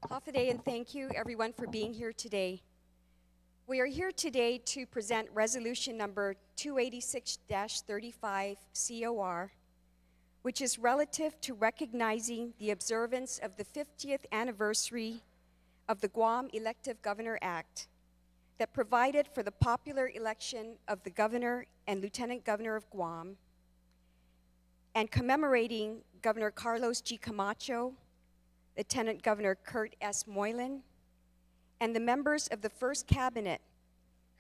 Hafaday, and thank you everyone for being here today. We are here today to present resolution number 286-35 COR, which is relative to recognizing the observance of the 50th anniversary of the Guam Elective Governor Act that provided for the popular election of the governor and lieutenant governor of Guam, and commemorating Governor Carlos G. Camacho, Lieutenant Governor Kurt S. Moylan, and the members of the first cabinet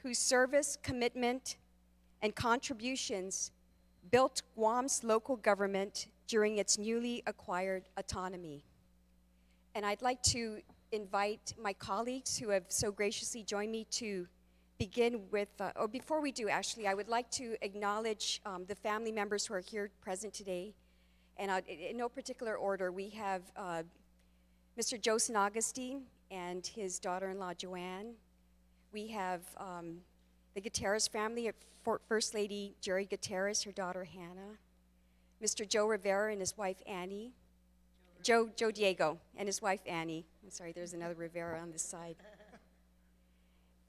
whose service, commitment, and contributions built Guam's local government during its newly acquired autonomy. And I'd like to invite my colleagues who have so graciously joined me to begin with, before we do actually, I would like to acknowledge the family members who are here present today. And in no particular order, we have Mr. Joseph Augustine and his daughter-in-law Joanne. We have the Gutierrez family, First Lady Jerry Gutierrez, her daughter Hannah, Mr. Joe Rivera and his wife Annie, Joe Diego and his wife Annie. I'm sorry, there's another Rivera on this side.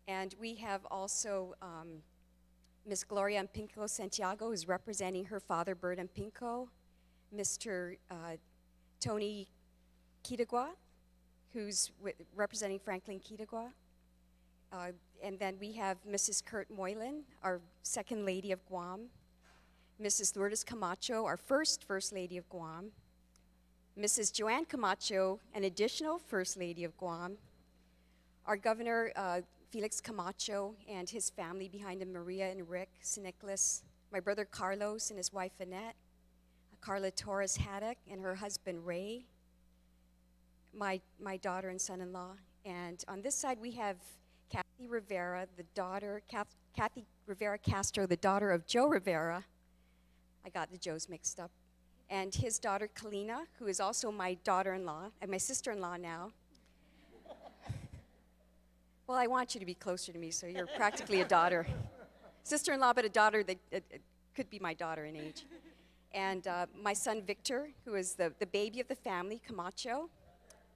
And we have also Miss Gloria Ampinco Santiago, who's representing her father, Bert Ampinco, Mr. Tony Kitagua, who's representing Franklin Kitagua. And then we have Mrs. Kurt Moylan, our second lady of Guam, Mrs. Lourdes Camacho, our First Lady of Guam, Mrs. Joanne Camacho, an additional First Lady of Guam, our Governor Felix Camacho and his family behind him, Maria and Rick Nicholas, my brother Carlos and his wife Annette, Carla Torres Haddock and her husband Ray, my daughter and son-in-law. And on this side we have Kathy Rivera, Kathy Rivera Castro, the daughter of Joe Rivera. I got the Joes mixed up. And his daughter Kalina, who is also my daughter-in-law and my sister-in-law now. Well, I want you to be closer to me, so you're practically a daughter. Sister-in-law, but a daughter that could be my daughter in age. And my son Victor, who is the baby of the family, Camacho.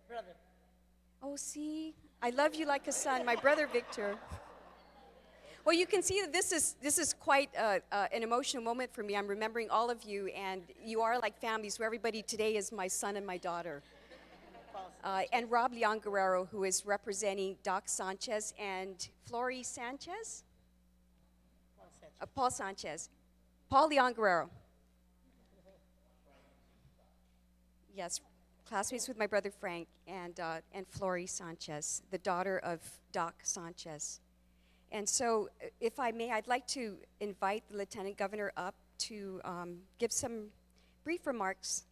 Brother. Oh, see, I love you like a son, my brother Victor. Well, you can see that this is quite an emotional moment for me. I'm remembering all of you, and you are like family, so everybody today is my son and my daughter. And Rob Leon Guerrero, who is representing Doc Sanchez and Flory Sanchez? Paul Sanchez. Paul Leon Guerrero. Yes, classmates with my brother Frank and Flory Sanchez, the daughter of Doc Sanchez. And so, if I may, I'd like to invite the Lieutenant Governor up to give some brief remarks.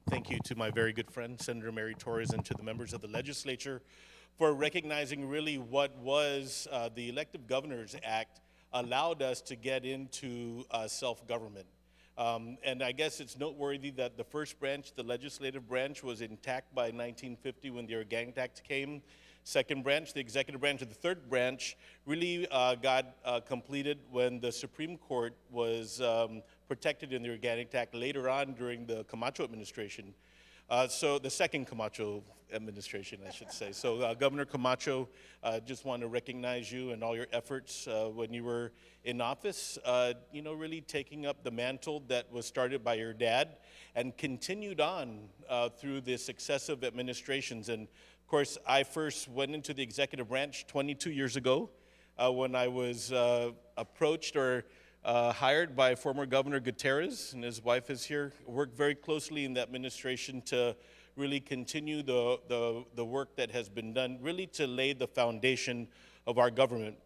Thank you to my very good friend, Senator Mary Torres, and to the members of the legislature for recognizing really what was the Elective Governors Act allowed us to get into self-government. And I guess it's noteworthy that the first branch, the legislative branch, was intact by 1950 when the Organic Act came. Second branch, the executive branch, and the third branch really got completed when the Supreme Court was protected in the Organic Act later on during the Camacho administration. So the second Camacho administration, I should say. So Governor Camacho, just want to recognize you and all your efforts when you were in office, really taking up the mantle that was started by your dad and continued on through the successive administrations. And of course, I first went into the executive branch 22 years ago when I was approached or hired by former Governor Gutierrez, and his wife is here. Worked very closely in the administration to really continue the work that has been done, really to lay the foundation of our government.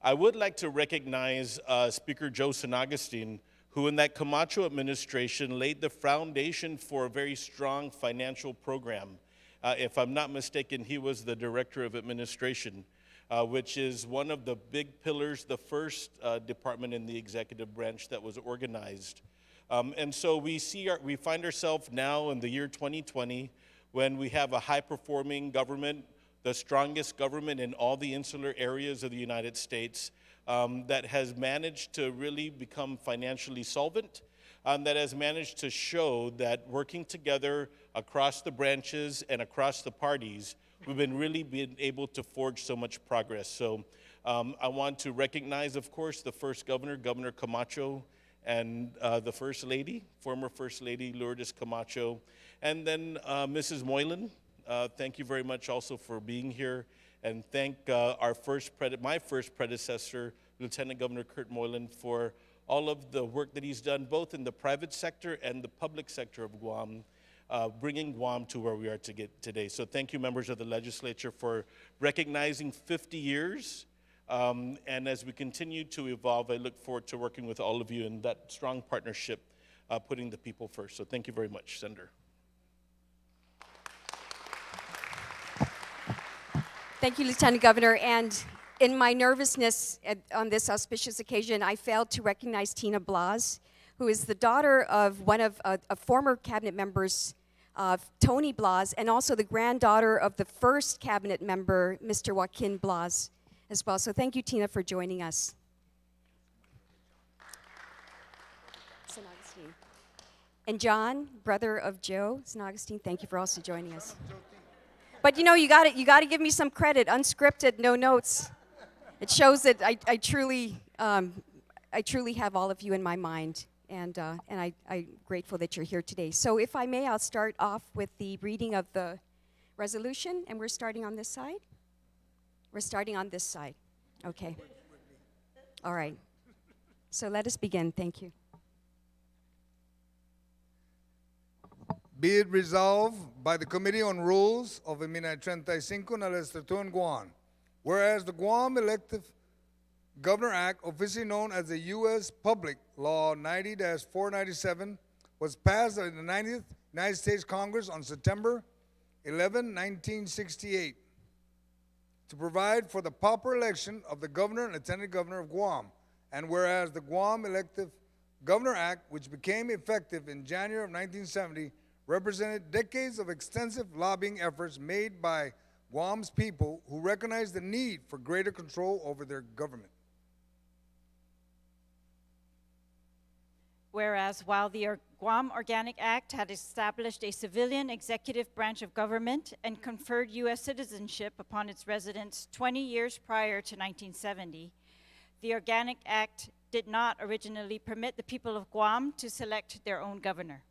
I would like to recognize Speaker Joe San Agustin, who in that Camacho administration laid the foundation for a very strong financial program. If I'm not mistaken, he was the Director of Administration, which is one of the big pillars, the first department in the executive branch that was organized. And so we find ourselves now in the year 2020 when we have a high-performing government, the strongest government in all the insular areas of the United States, that has managed to really become financially solvent, that has managed to show that working together across the branches and across the parties, we've been able to forge so much progress. So I want to recognize, of course, the first governor, Governor Camacho, and the First Lady, former First Lady Lourdes Camacho, and then Mrs. Moylan. Thank you very much also for being here, and thank my first predecessor, Lieutenant Governor Kurt Moylan, for all of the work that he's done, both in the private sector and the public sector of Guam, bringing Guam to where we are today. So thank you, members of the legislature, for recognizing 50 years. And as we continue to evolve, I look forward to working with all of you in that strong partnership, putting the people first. So thank you very much, Senator. Thank you, Lieutenant Governor. And in my nervousness on this auspicious occasion, I failed to recognize Tina Blas, who is the daughter of one of former cabinet members, Tony Blas, and also the granddaughter of the first cabinet member, Mr. Joaquin Blas, as well. So thank you, Tina, for joining us. San Agustin. And John, brother of Joe San Agustin, thank you for also joining us. But you know, you got to give me some credit. Unscripted, no notes. It shows that I truly have all of you in my mind, and I'm grateful that you're here today. So if I may, I'll start off with the reading of the resolution, and we're starting on this side. We're starting on this side. Okay. All right. So let us begin. Thank you. Be it resolved by the Committee on Rules of the Mina 35 na Legislatura en Guam, whereas the Guam Elective Governor Act, officially known as the U.S. Public Law 90-497, was passed in the 90th United States Congress on September 11, 1968, to provide for the proper election of the governor and lieutenant governor of Guam, and whereas the Guam Elective Governor Act, which became effective in January of 1970, represented decades of extensive lobbying efforts made by Guam's people who recognized the need for greater control over their government. Whereas while the Guam Organic Act had established a civilian executive branch of government and conferred U.S. citizenship upon its residents 20 years prior to 1970, the Organic Act did not originally permit the people of Guam to select their own governor.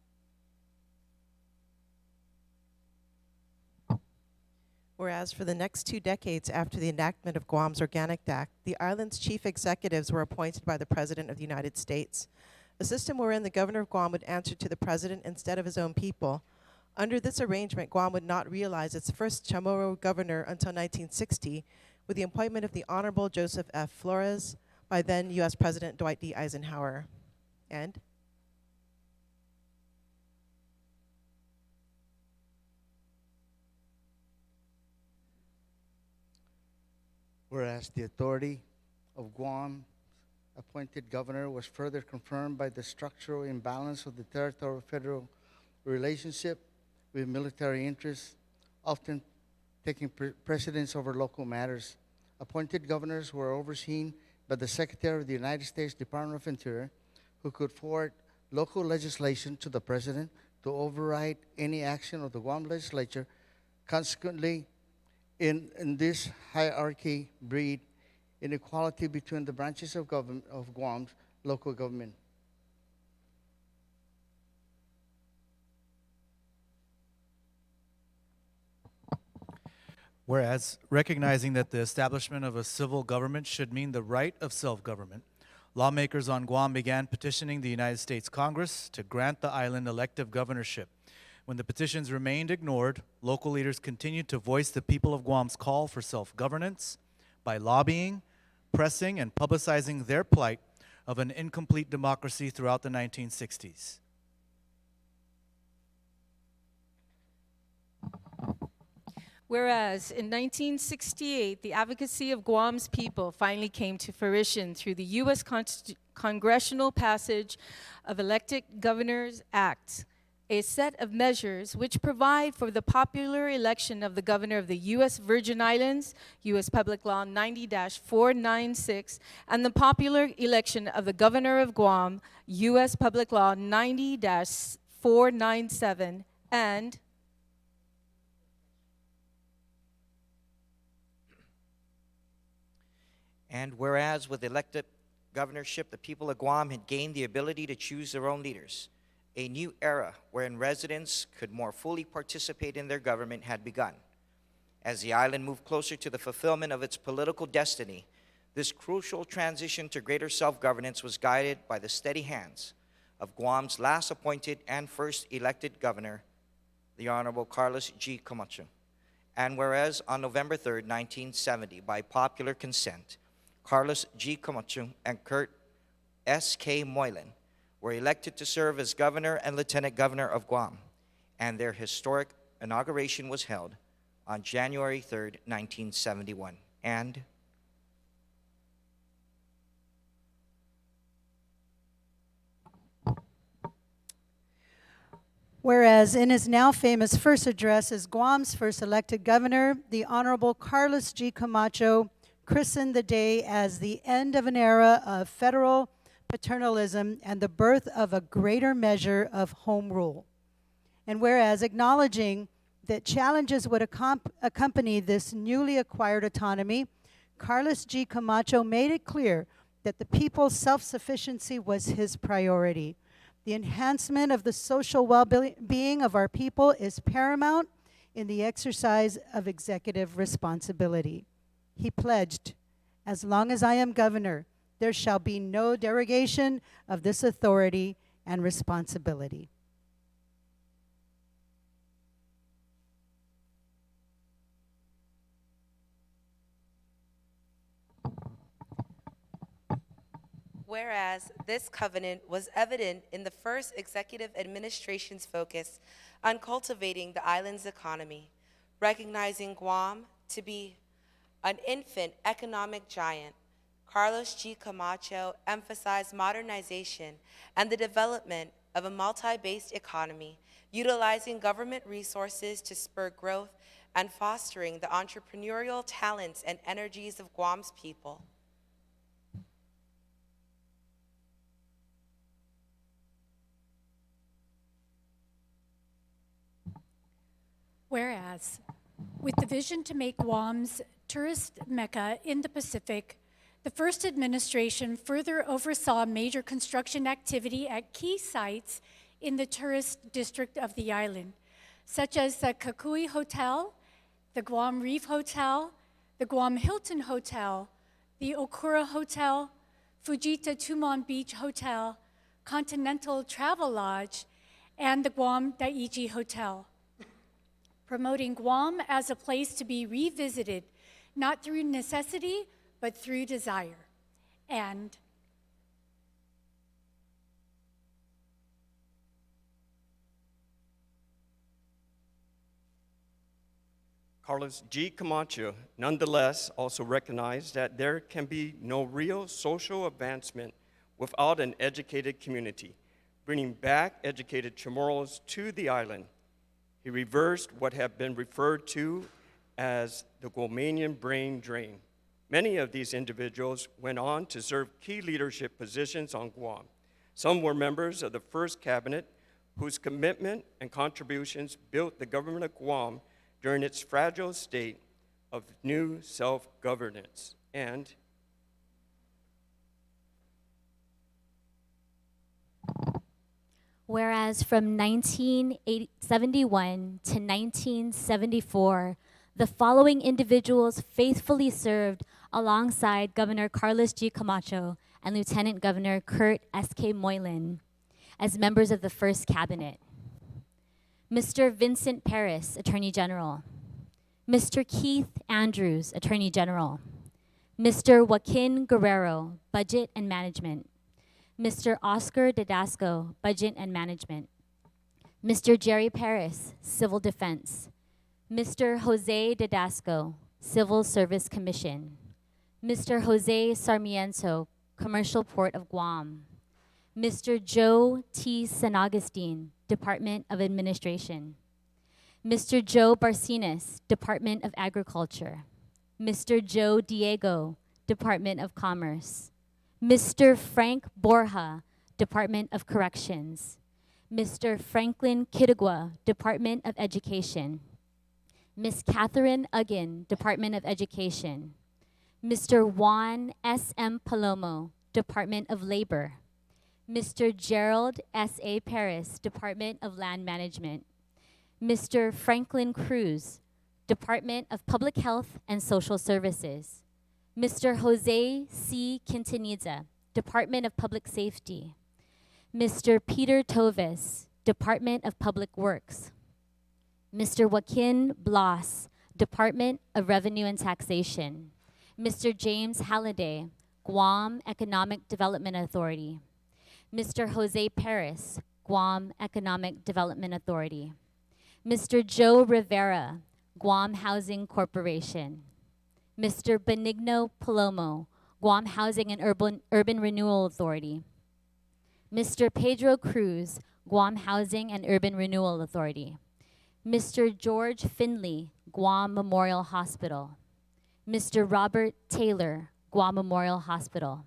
Whereas for the next 2 decades after the enactment of Guam's Organic Act, the island's chief executives were appointed by the President of the United States, a system wherein the governor of Guam would answer to the President instead of his own people. Under this arrangement, Guam would not realize its first Chamorro governor until 1960, with the appointment of the Honorable Joseph F. Flores by then U.S. President Dwight D. Eisenhower. And whereas the authority of Guam's appointed governor was further confirmed by the structural imbalance of the territorial-federal relationship with military interests, often taking precedence over local matters. Appointed governors were overseen by the Secretary of the United States Department of Interior, who could forward local legislation to the President to override any action of the Guam legislature. Consequently, in this hierarchy breed inequality between the branches of government of Guam's local government. Whereas, recognizing that the establishment of a civil government should mean the right of self-government, lawmakers on Guam began petitioning the United States Congress to grant the island elective governorship. When the petitions remained ignored, local leaders continued to voice the people of Guam's call for self-governance by lobbying, pressing, and publicizing their plight of an incomplete democracy throughout the 1960s. Whereas in 1968, the advocacy of Guam's people finally came to fruition through the U.S. congressional passage of Elected Governors Act, a set of measures which provide for the popular election of the governor of the U.S. Virgin Islands, U.S. Public Law 90-496, and the popular election of the governor of Guam, U.S. Public Law 90-497, and And whereas with elected governorship, the people of Guam had gained the ability to choose their own leaders, a new era wherein residents could more fully participate in their government had begun. As the island moved closer to the fulfillment of its political destiny, this crucial transition to greater self-governance was guided by the steady hands of Guam's last appointed and first elected governor, the Honorable Carlos G. Camacho. And whereas on November 3rd, 1970, by popular consent, Carlos G. Camacho and Kurt S.K. Moylan were elected to serve as governor and lieutenant governor of Guam, and their historic inauguration was held on January 3rd, 1971. And whereas in his now famous first address as Guam's first elected governor, the Honorable Carlos G. Camacho christened the day as the end of an era of federal paternalism and the birth of a greater measure of home rule. And whereas acknowledging that challenges would accompany this newly acquired autonomy, Carlos G. Camacho made it clear that the people's self-sufficiency was his priority. The enhancement of the social well-being of our people is paramount in the exercise of executive responsibility. He pledged, as long as I am governor, there shall be no derogation of this authority and responsibility. Whereas this covenant was evident in the first executive administration's focus on cultivating the island's economy, recognizing Guam to be an infant economic giant, Carlos G. Camacho emphasized modernization and the development of a multi-based economy, utilizing government resources to spur growth and fostering the entrepreneurial talents and energies of Guam's people. Whereas, with the vision to make Guam's tourist mecca in the Pacific, the first administration further oversaw major construction activity at key sites in the tourist district of the island, such as the Kakui Hotel, the Guam Reef Hotel, the Guam Hilton Hotel, the Okura Hotel, Fujita Tumon Beach Hotel, Continental Travel Lodge, and the Guam Daiichi Hotel, promoting Guam as a place to be revisited, not through necessity, but through desire. And Carlos G. Camacho nonetheless also recognized that there can be no real social advancement without an educated community, bringing back educated Chamorros to the island. He reversed what had been referred to as the Guamanian brain drain. Many of these individuals went on to serve key leadership positions on Guam. Some were members of the first cabinet whose commitment and contributions built the government of Guam during its fragile state of new self-governance. And whereas from 1971 to 1974, the following individuals faithfully served alongside Governor Carlos G. Camacho and Lieutenant Governor Kurt S.K. Moylan as members of the first cabinet. Mr. Vincent Paris, Attorney General. Mr. Keith Andrews, Attorney General. Mr. Joaquin Guerrero, Budget and Management. Mr. Oscar Didasco, Budget and Management. Mr. Jerry Paris, Civil Defense. Mr. Jose Didasco, Civil Service Commission. Mr. Jose Sarmiento, Commercial Port of Guam. Mr. Joe T. San Agustin, Department of Administration. Mr. Joe Barcinas, Department of Agriculture. Mr. Joe Diego, Department of Commerce. Mr. Frank Borja, Department of Corrections. Mr. Franklin Kidigua, Department of Education. Ms. Catherine Ugin, Department of Education. Mr. Juan S.M. Palomo, Department of Labor. Mr. Gerald S.A. Perez, Department of Land Management. Mr. Franklin Cruz, Department of Public Health and Social Services. Mr. Jose C. Quintanilla, Department of Public Safety. Mr. Peter Toves, Department of Public Works. Mr. Joaquin Blas, Department of Revenue and Taxation. Mr. James Halliday, Guam Economic Development Authority. Mr. Jose Perez, Guam Economic Development Authority. Mr. Joe Rivera, Guam Housing Corporation. Mr. Benigno Palomo, Guam Housing and Urban Renewal Authority. Mr. Pedro Cruz, Guam Housing and Urban Renewal Authority. Mr. George Finley, Guam Memorial Hospital. Mr. Robert Taylor, Guam Memorial Hospital.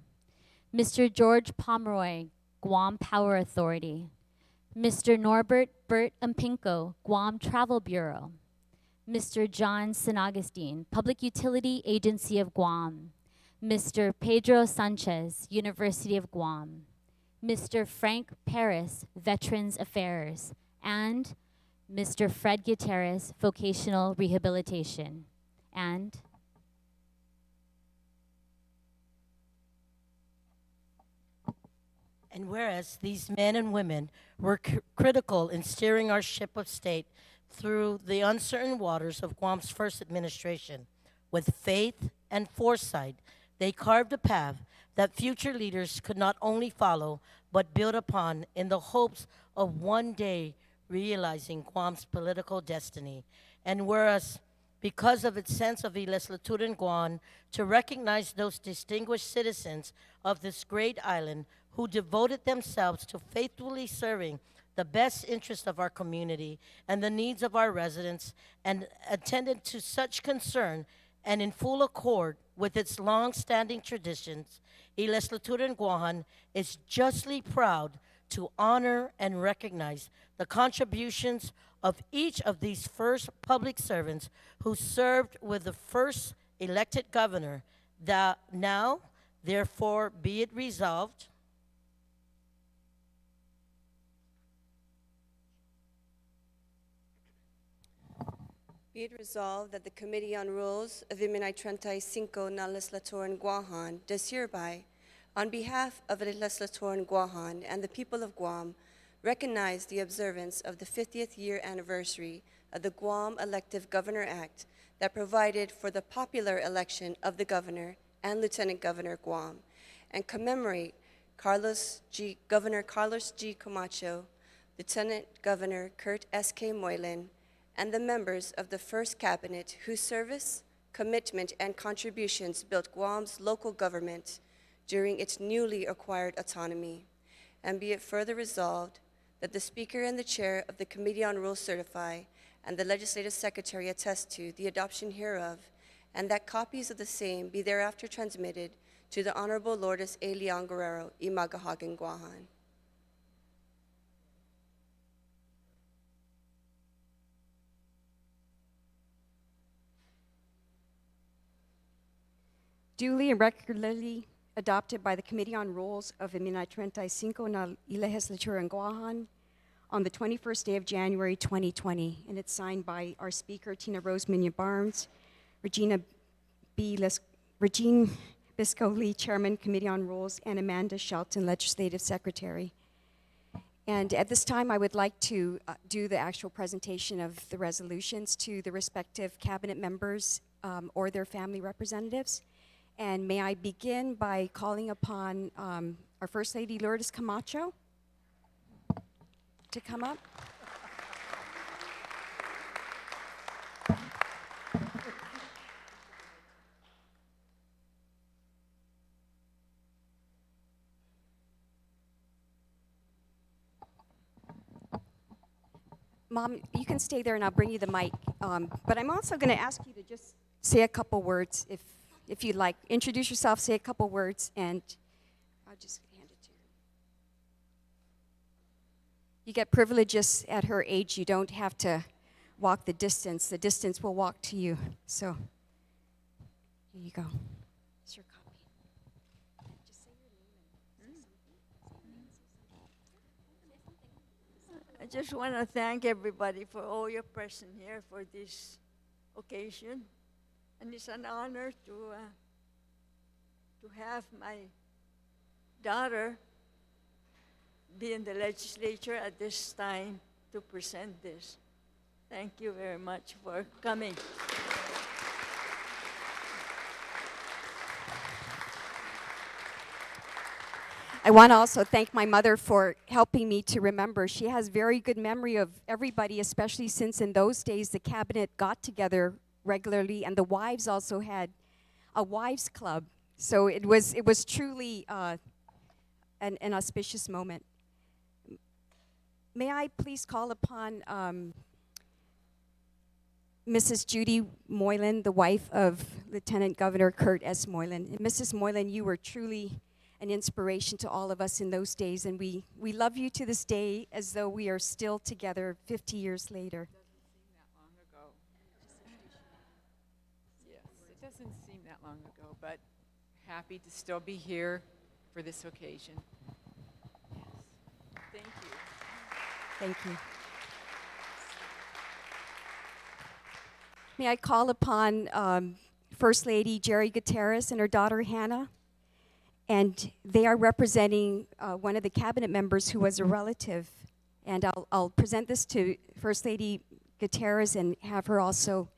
Mr. George Pomeroy, Guam Power Authority. Mr. Norbert Bert Ampinko, Guam Travel Bureau. Mr. John Sinagustine, Public Utility Agency of Guam. Mr. Pedro Sanchez, University of Guam. Mr. Frank Paris, Veterans Affairs, and Mr. Fred Gutierrez, Vocational Rehabilitation. And whereas these men and women were critical in steering our ship of state through the uncertain waters of Guam's first administration, with faith and foresight, they carved a path that future leaders could not only follow, but build upon in the hopes of one day realizing Guam's political destiny. And whereas, because of its sense of legislatura in Guam, to recognize those distinguished citizens of this great island who devoted themselves to faithfully serving the best interest of our community and the needs of our residents, and attended to such concern and in full accord with its long-standing traditions, Legislatura in Guam is justly proud to honor and recognize the contributions of each of these first public servants who served with the first elected governor. That now, therefore, be it resolved Be it resolved that the Committee on Rules of Imini 35 na Legislatura in Guam does hereby, on behalf of the Legislatura in Guam and the people of Guam, recognize the observance of the 50th year anniversary of the Guam Elective Governor Act that provided for the popular election of the governor and lieutenant governor Guam, and commemorate Governor Carlos G. Camacho, Lieutenant Governor Kurt S.K. Moylan, and the members of the first cabinet whose service, commitment, and contributions built Guam's local government during its newly acquired autonomy. And be it further resolved that the Speaker and the Chair of the Committee on Rules certify, and the Legislative Secretary attest to the adoption hereof, and that copies of the same be thereafter transmitted to the Honorable Lourdes A. Leon Guerrero, Imagahagan, Guahan. Duly and regularly adopted by the Committee on Rules of Imini 35 na Legislatura in Guahan on the 21st day of January 2020, and it's signed by our Speaker, Tina Rose Minya Barnes, Regine Biscoli, Chairman, Committee on Rules, and Amanda Shelton, Legislative Secretary. And at this time, I would like to do the actual presentation of the resolutions to the respective cabinet members or their family representatives. And may I begin by calling upon our First Lady, Lourdes Camacho, to come up. Mom, you can stay there and I'll bring you the mic. But I'm also going to ask you to just say a couple words if you'd like. Introduce yourself, say a couple words, and I'll just hand it to you. You get privileges at her age. You don't have to walk the distance. The distance will walk to you. So here you go. It's your copy. Just say your name and say something. I just want to thank everybody for all your presence here for this occasion. And it's an honor to have my daughter be in the legislature at this time to present this. Thank you very much for coming. I want to also thank my mother for helping me to remember. She has very good memory of everybody, especially since in those days the cabinet got together regularly, and the wives also had a wives club. So it was truly an auspicious moment. May I please call upon Mrs. Judy Moylan, the wife of Lieutenant Governor Kurt S. Moylan. And Mrs. Moylan, you were truly an inspiration to all of us in those days, and we love you to this day as though we are still together 50 years later. It doesn't seem that long ago, but happy to still be here for this occasion. Yes. Thank you. Thank you. May I call upon First Lady Jerry Gutierrez and her daughter Hannah? And they are representing one of the cabinet members who was a relative. And I'll present this to First Lady Gutierrez and have her also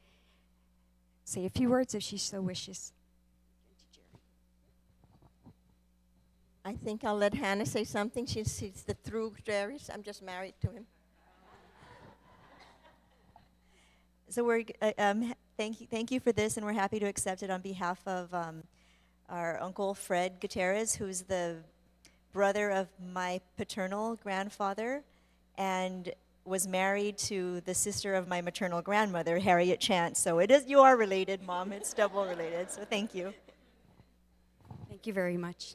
say a few words if she so wishes. I think I'll let Hannah say something. She's the through Jerry's. I'm just married to him. So we're thank you for this, and we're happy to accept it on behalf of our uncle Fred Gutierrez, who's the brother of my paternal grandfather, and was married to the sister of my maternal grandmother, Harriet Chance. So you are related, Mom. It's double related. So thank you. Thank you very much.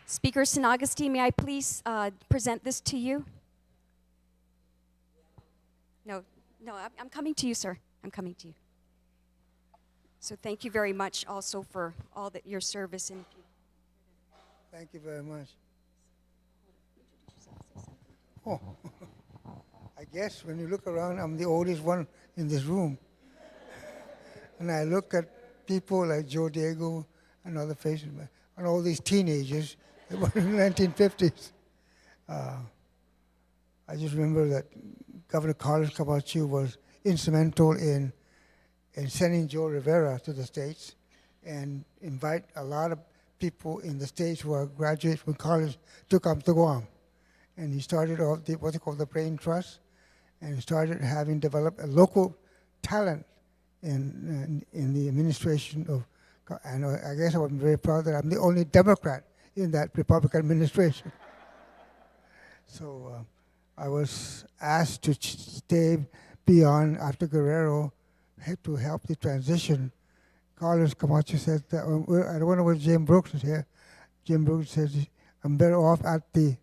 Speaker San Agustin, may I please present this to you? No, I'm coming to you, sir. I'm coming to you. So thank you very much also for all that your service. And Thank you very much. Oh, I guess when you look around, I'm the oldest one in this room. And I look at people like Joe Diego and other faces, and all these teenagers that were in the 1950s. I just remember that Governor Carlos Camacho was instrumental in sending Joe Rivera to the States and invite a lot of people in the States who are graduates from college to come to Guam. And he started off what's called the Brain Trust, and started having developed a local talent in the administration of, and I guess I'm very proud that I'm the only Democrat in that Republican administration. So I was asked to stay beyond after Guerrero to help the transition. Carlos Camacho said that, I don't know what Jim Brooks is here. Jim Brooks says, I'm better off at the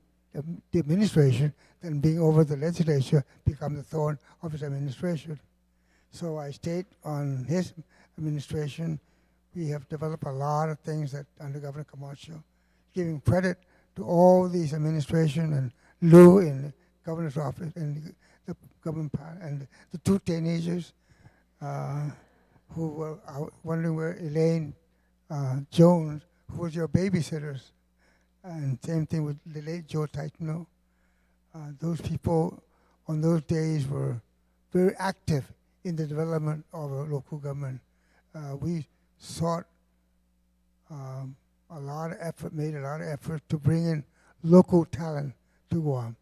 administration than being over the legislature, become the thorn of his administration. So I stayed on his administration. We have developed a lot of things that under Governor Camacho, giving credit to all these administration and Lou in the governor's office and the government and the two teenagers who were out wondering where Elaine Jones, who was your babysitters, and same thing with the late Joe Titano. Those people on those days were very active in the development of our local government. We sought a lot of effort, made a lot of effort to bring in local talent to Guam.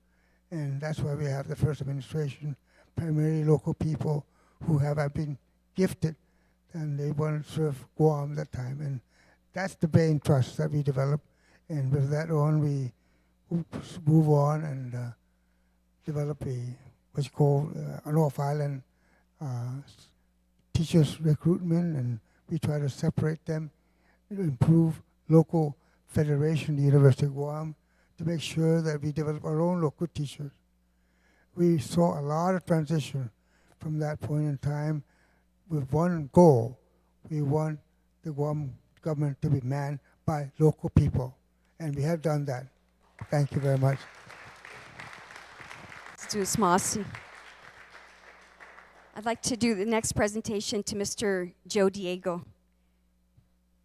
And that's why we have the first administration, primarily local people who have been gifted and they want to serve Guam that time. And that's the Brain Trust that we developed. And with that on, we move on and develop what's called an off-island teachers recruitment, and we try to separate them, improve local federation, the University of Guam, to make sure that we develop our own local teachers. We saw a lot of transition from that point in time with one goal. We want the Guam government to be manned by local people, and we have done that. Thank you very much. Let's do a smasi. I'd like to do the next presentation to Mr. Joe Diego.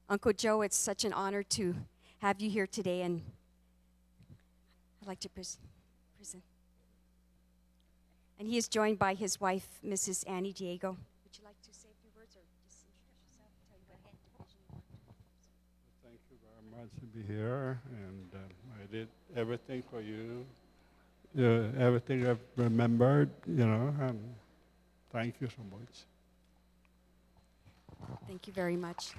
Uncle Joe, it's such an honor to have you here today, and I'd like to present. And he is joined by his wife, Mrs. Annie Diego. Would you like to say a few words or just introduce yourself? Tell you what division you want. Thank you very much to be here, and I did everything for you. Everything I've remembered, and thank you so much. Thank you very much.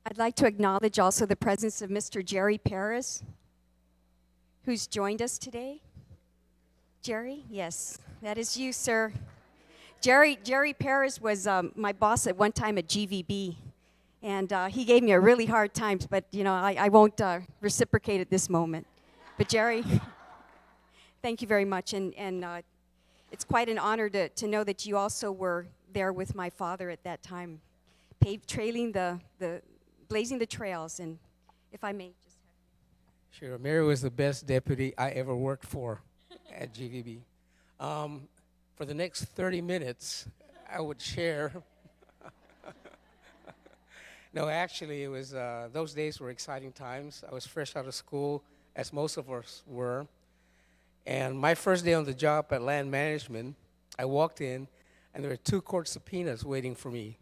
I'd like to acknowledge also the presence of Mr. Jerry Perez, who's joined us today. Jerry? Yes, that is you, sir. Jerry Perez was my boss at one time at GVB, and he gave me a really hard time, but I won't reciprocate at this moment. But Jerry, thank you very much, and it's quite an honor to know that you also were there with my father at that time, blazing the trails, and if I may just have... Sure, Mary was the best deputy I ever worked for at GVB. For the next 30 minutes, I would share. No, actually, it was those days were exciting times. I was fresh out of school, as most of us were. And my first day on the job at land management, I walked in, and there were 2 court subpoenas waiting for me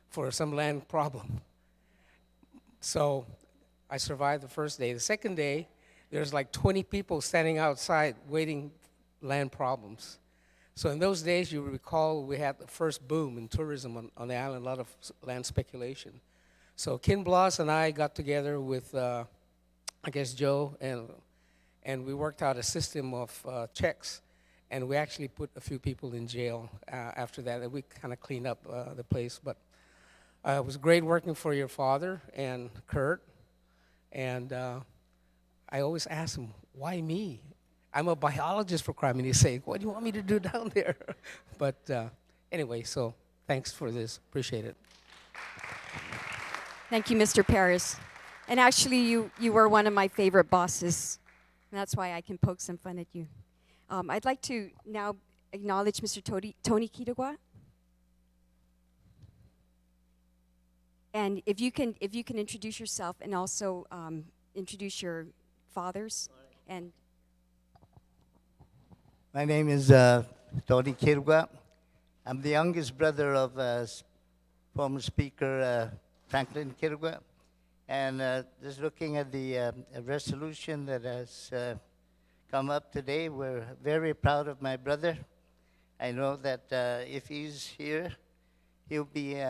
for some land problem. So I survived the first day. The second day, there's like 20 people standing outside waiting land problems. So in those days, you recall, we had the first boom in tourism on the island, a lot of land speculation. So Ken Bloss and I got together with, Joe, and we worked out a system of checks, and we actually put a few people in jail after that, and we kind of cleaned up the place. But it was great working for your father and Kurt, and I always ask him, why me? I'm a biologist, for criminy sake. What do you want me to do down there? But anyway, so thanks for this. Appreciate it. Thank you, Mr. Paris. And actually, you were one of my favorite bosses, and that's why I can poke some fun at you. I'd like to now acknowledge Mr. Tony Kitagwa. And if you can introduce yourself and also introduce your fathers. And My name is Tony Kirwa. I'm the youngest brother of former Speaker Franklin Kirwa. And just looking at the resolution that has come up today, we're very proud of my brother. I know that if he's here, he'll be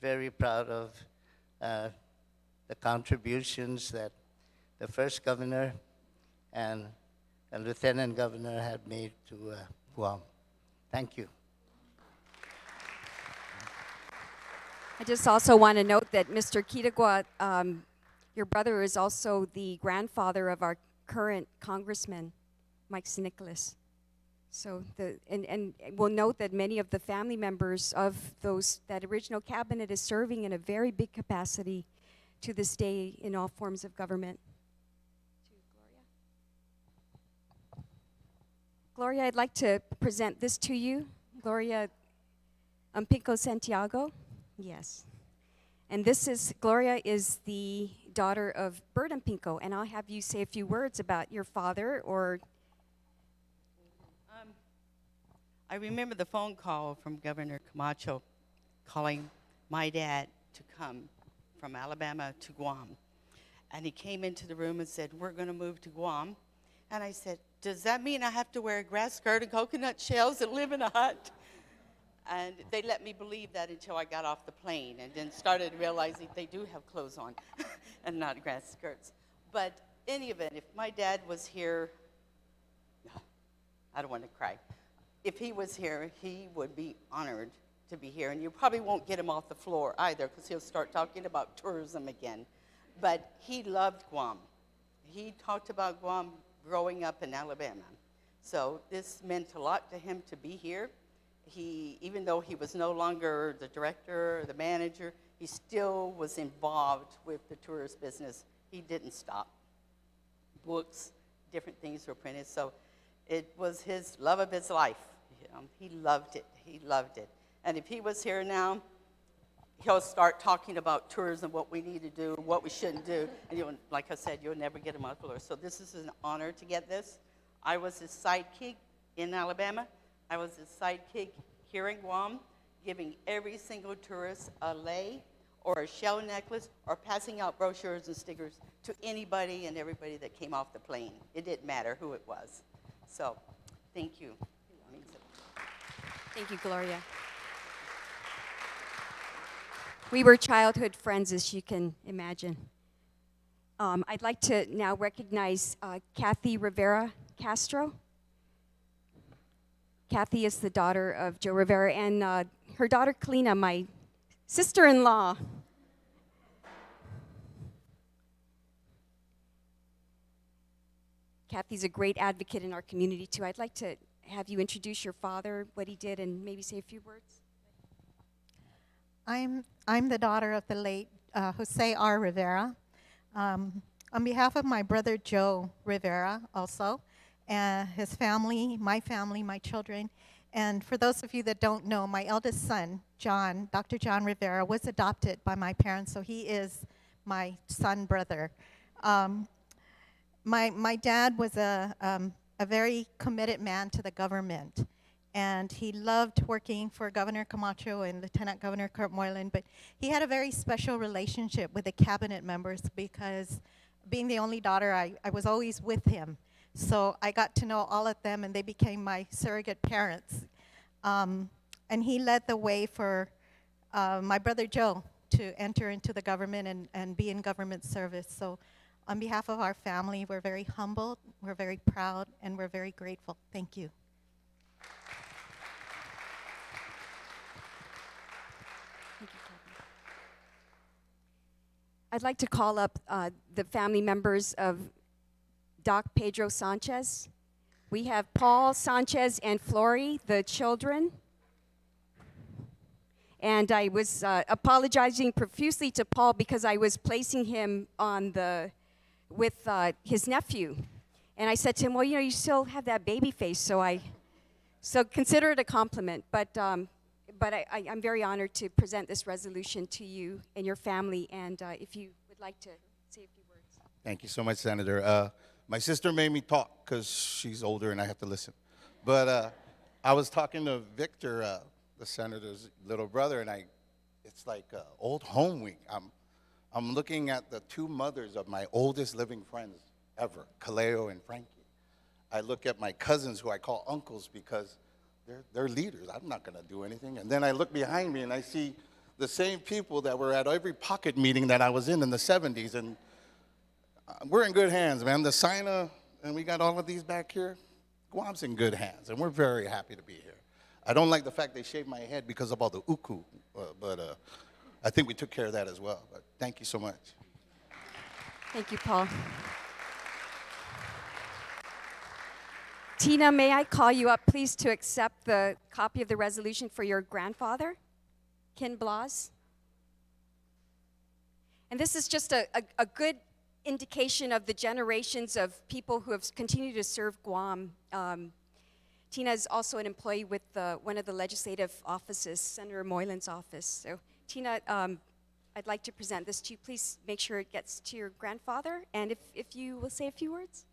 very proud of the contributions that the first governor and a lieutenant governor had made to Guam. Thank you. I just also want to note that Mr. Kitagwa, your brother, is also the grandfather of our current congressman, Mike Sinicolas. So and we'll note that many of the family members of that original cabinet is serving in a very big capacity to this day in all forms of government. Gloria, I'd like to present this to you. Gloria Pinco Santiago. Yes. And Gloria is the daughter of Bert Pinco, and I'll have you say a few words about your father or... I remember the phone call from Governor Camacho calling my dad to come from Alabama to Guam. And he came into the room and said, we're going to move to Guam. And I said, does that mean I have to wear a grass skirt and coconut shells and live in a hut? And they let me believe that until I got off the plane and then started realizing they do have clothes on and not grass skirts. But in any event, if my dad was here, I don't want to cry. If he was here, he would be honored to be here. And you probably won't get him off the floor either because he'll start talking about tourism again. But he loved Guam. He talked about Guam growing up in Alabama. So this meant a lot to him to be here. Even though he was no longer the director or the manager, he still was involved with the tourist business. He didn't stop. Books, different things were printed. So it was his love of his life. He loved it. He loved it. And if he was here now, he'll start talking about tourism, what we need to do, what we shouldn't do. And like I said, you'll never get him off the floor. So this is an honor to get this. I was his sidekick in Alabama. I was his sidekick here in Guam, giving every single tourist a lei or a shell necklace or passing out brochures and stickers to anybody and everybody that came off the plane. It didn't matter who it was. So thank you. Thank you, Gloria. We were childhood friends, as you can imagine. I'd like to now recognize Kathy Rivera Castro. Kathy is the daughter of Joe Rivera, and her daughter, Kalina, my sister-in-law. Kathy's a great advocate in our community, too. I'd like to have you introduce your father, what he did, and maybe say a few words. I'm the daughter of the late Jose R. Rivera. On behalf of my brother Joe Rivera also, his family, my children, and for those of you that don't know, my eldest son, John, Dr. John Rivera, was adopted by my parents, so he is my son brother. My dad was a very committed man to the government, and he loved working for Governor Camacho and Lieutenant Governor Kurt Moylan, but he had a very special relationship with the cabinet members because being the only daughter, I was always with him. So I got to know all of them, and they became my surrogate parents. And he led the way for my brother Joe to enter into the government and be in government service. So on behalf of our family, we're very humbled, we're very proud, and we're very grateful. Thank you. Thank you, Kathy. I'd like to call up the family members of Doc Pedro Sanchez. We have Paul Sanchez and Flory, the children. And I was apologizing profusely to Paul because I was placing him on with his nephew. And I said to him, well, you still have that baby face, so consider it a compliment. But I'm very honored to present this resolution to you and your family, and if you would like to say a few words. Thank you so much, Senator. My sister made me talk because she's older and I have to listen. But I was talking to Victor, the senator's little brother, and it's like old home week. I'm looking at the two mothers of my oldest living friends ever, Kaleo and Frankie. I look at my cousins who I call uncles because they're leaders. I'm not going to do anything. And then I look behind me and I see the same people that were at every pocket meeting that I was in the 70s. And we're in good hands, man. The SINA, and we got all of these back here. Guam's in good hands, and we're very happy to be here. I don't like the fact they shaved my head because of all the uku, but I think we took care of that as well. But thank you so much. Thank you, Paul. Tina, may I call you up, please, to accept the copy of the resolution for your grandfather, Ken Blas? And this is just a good indication of the generations of people who have continued to serve Guam. Tina is also an employee with one of the legislative offices, Senator Moylan's office. So, Tina, I'd like to present this to you. Please make sure it gets to your grandfather, and if you will say a few words.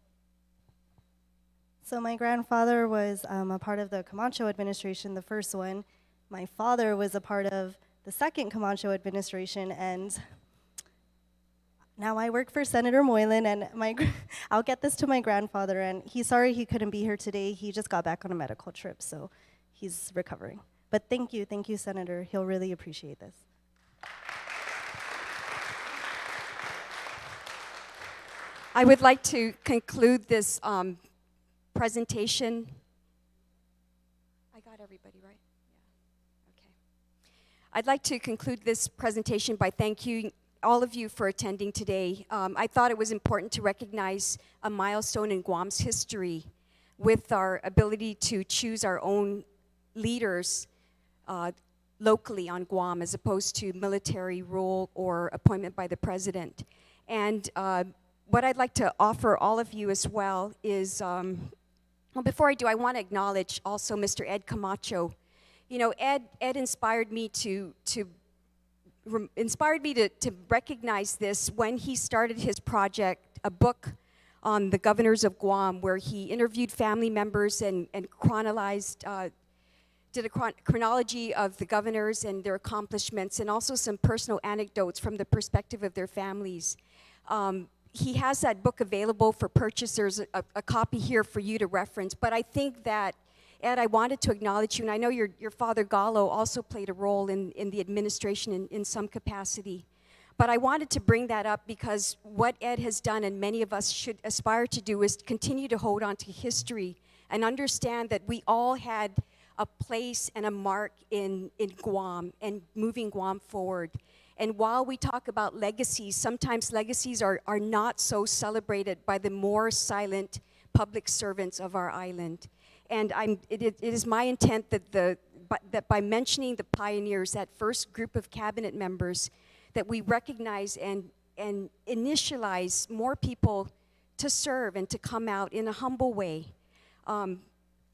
So my grandfather was a part of the Camacho administration, the first one. My father was a part of the second Camacho administration, and now I work for Senator Moylan, and I'll get this to my grandfather, and he's sorry he couldn't be here today. He just got back on a medical trip, so he's recovering. But thank you, Senator. He'll really appreciate this. I would like to conclude this presentation. I got everybody, right? Yeah. Okay. I'd like to conclude this presentation by thanking all of you for attending today. I thought it was important to recognize a milestone in Guam's history with our ability to choose our own leaders locally on Guam as opposed to military rule or appointment by the president. And what I'd like to offer all of you as well is, well, before I do, I want to acknowledge also Mr. Ed Camacho. You know, Ed inspired me to recognize this when he started his project, a book on the governors of Guam, where he interviewed family members and did a chronology of the governors and their accomplishments, and also some personal anecdotes from the perspective of their families. He has that book available for purchase. There's a copy here for you to reference. But I think that, Ed, I wanted to acknowledge you, and I know your father Gallo also played a role in the administration in some capacity. But I wanted to bring that up because what Ed has done, and many of us should aspire to do, is continue to hold on to history and understand that we all had a place and a mark in Guam and moving Guam forward. And while we talk about legacies, sometimes legacies are not so celebrated by the more silent public servants of our island. And it is my intent that by mentioning the pioneers, that first group of cabinet members, that we recognize and initialize more people to serve and to come out in a humble way.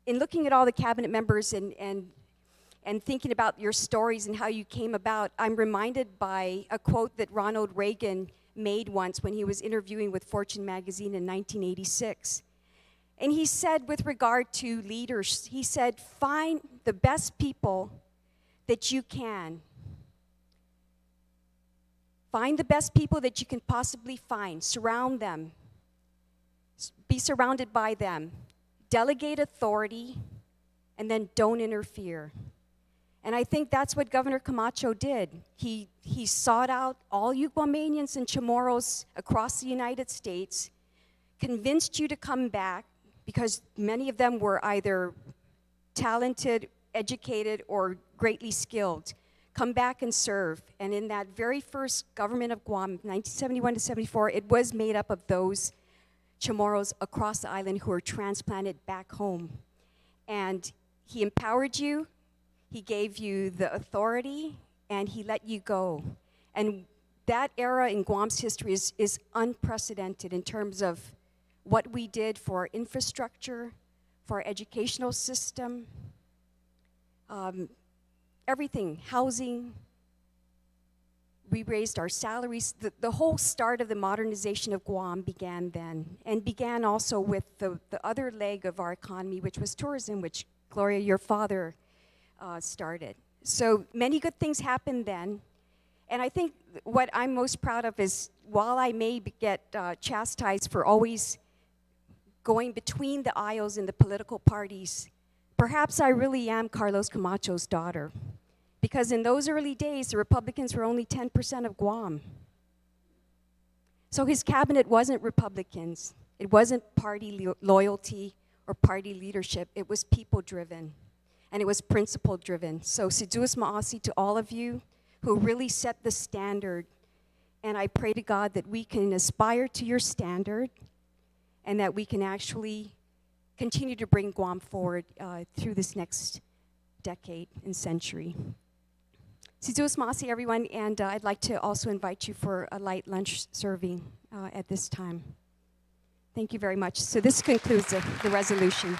In looking at all the cabinet members and thinking about your stories and how you came about, I'm reminded by a quote that Ronald Reagan made once when he was interviewing with Fortune magazine in 1986. And he said, with regard to leaders, he said, find the best people that you can. Find the best people that you can possibly find. Surround them. Be surrounded by them. Delegate authority, and then don't interfere. And I think that's what Governor Camacho did. He sought out all you Guamanians and Chamorros across the United States, convinced you to come back, because many of them were either talented, educated, or greatly skilled. Come back and serve. And in that very first government of Guam, 1971 to 74, it was made up of those Chamorros across the island who were transplanted back home. And he empowered you, he gave you the authority, and he let you go. And that era in Guam's history is unprecedented in terms of what we did for our infrastructure, for our educational system, everything, housing. We raised our salaries. The whole start of the modernization of Guam began then, and began also with the other leg of our economy, which was tourism, which, Gloria, your father started. So many good things happened then. And I think what I'm most proud of is, while I may get chastised for always going between the aisles in the political parties, perhaps I really am Carlos Camacho's daughter. Because in those early days, the Republicans were only 10% of Guam. So his cabinet wasn't Republicans. It wasn't party loyalty or party leadership. It was people-driven, and it was principle-driven. So Siduos Maasi to all of you who really set the standard, and I pray to God that we can aspire to your standard and that we can actually continue to bring Guam forward through this next decade and century. Siduos Maasi, everyone, and I'd like to also invite you for a light lunch serving at this time. Thank you very much. So this concludes the resolution.